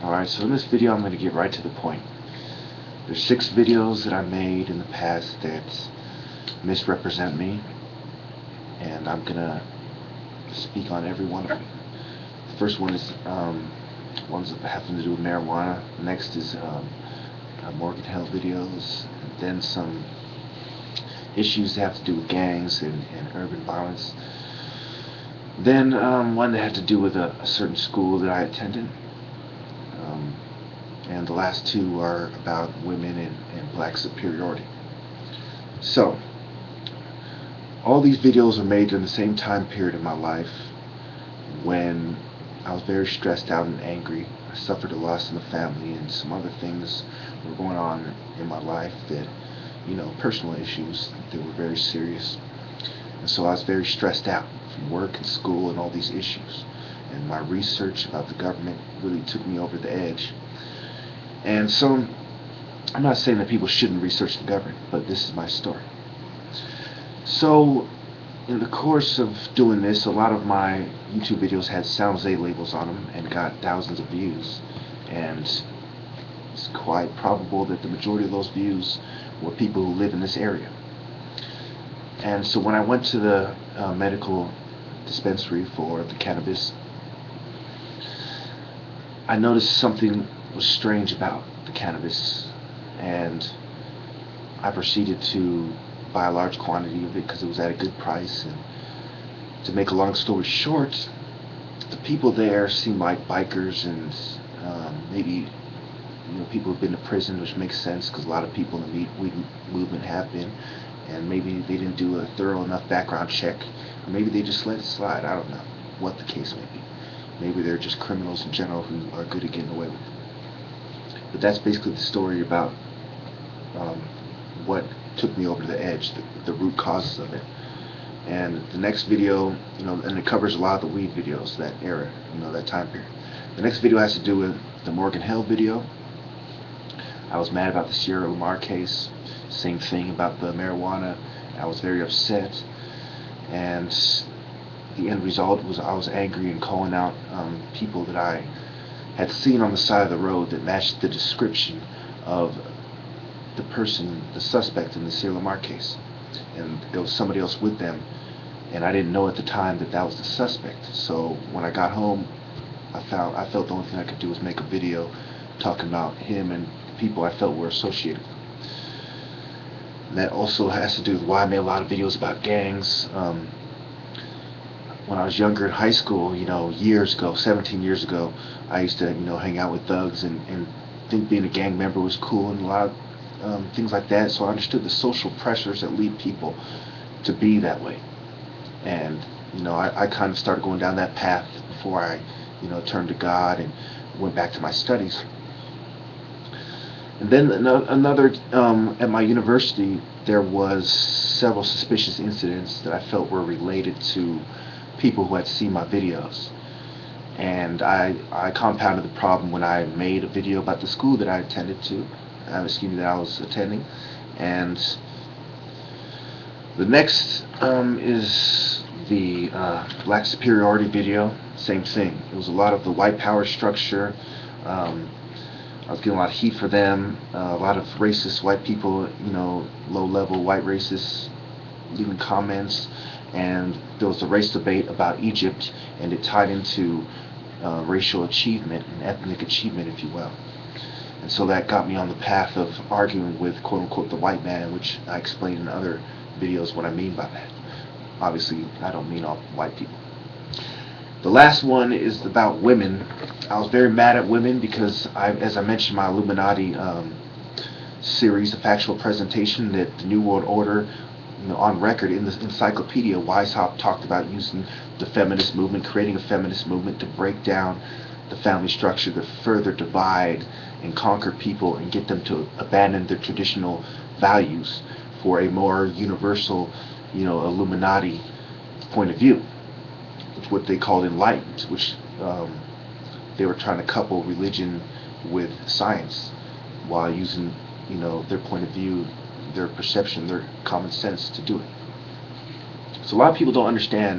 Alright, so in this video I'm going to get right to the point. There's 6 videos that I made in the past that misrepresent me, and I'm going to speak on every one of them. The first one is ones that have to do with marijuana. Next is Morgan Hill videos, and then some issues that have to do with gangs and urban violence. Then one that had to do with a certain school that I attended. And the last 2 are about women and black superiority. So, all these videos were made during the same time period in my life when I was very stressed out and angry. I suffered a loss in the family, and some other things were going on in my life that, personal issues that were very serious. And so I was very stressed out from work and school and all these issues. And my research about the government really took me over the edge. And so, I'm not saying that people shouldn't research the government, but this is my story. So, in the course of doing this, a lot of my YouTube videos had San Jose labels on them and got thousands of views. And it's quite probable that the majority of those views were people who live in this area. And so when I went to the medical dispensary for the cannabis, I noticed something was strange about the cannabis, and I proceeded to buy a large quantity of it because it was at a good price. And to make a long story short, the people there seemed like bikers and maybe people who've been to prison, which makes sense because a lot of people in the weed movement have been, and maybe they didn't do a thorough enough background check, or maybe they just let it slide. I don't know what the case may be. Maybe they're just criminals in general who are good at getting away with it. But that's basically the story about what took me over the edge, the root causes of it. And the next video, and it covers a lot of the weed videos, that era, that time period. The next video has to do with the Morgan Hill video. I was mad about the Sierra Lamar case. Same thing about the marijuana. I was very upset. And the end result was I was angry and calling out people that I had seen on the side of the road that matched the description of the person, the suspect in the Sierra Lamar case. And there was somebody else with them, and I didn't know at the time that was the suspect. So when I got home, I felt the only thing I could do was make a video talking about him and people I felt were associated with him. And that also has to do with why I made a lot of videos about gangs. When I was younger in high school, years ago, 17 years ago, I used to, hang out with thugs and think being a gang member was cool and a lot of things like that. So I understood the social pressures that lead people to be that way. And, I kind of started going down that path before I, turned to God and went back to my studies. And then another, at my university, there was several suspicious incidents that I felt were related to people who had seen my videos. And I compounded the problem when I made a video about the school that I attended to, that I was attending. And the next is the black superiority video. Same thing. It was a lot of the white power structure. I was getting a lot of heat for them. A lot of racist white people, low-level white racists leaving comments. And there was a race debate about Egypt, and it tied into racial achievement and ethnic achievement, if you will. And so that got me on the path of arguing with quote-unquote the white man, which I explained in other videos what I mean by that. Obviously, I don't mean all white people. The last one is about women. I was very mad at women because, as I mentioned in my Illuminati series, a factual presentation, that the New World Order, on record in the encyclopedia, Weishaupt talked about using the feminist movement, creating a feminist movement to break down the family structure, to further divide and conquer people and get them to abandon their traditional values for a more universal, Illuminati point of view, which what they called enlightened, which they were trying to couple religion with science while using, their point of view, their perception, their common sense to do it. So a lot of people don't understand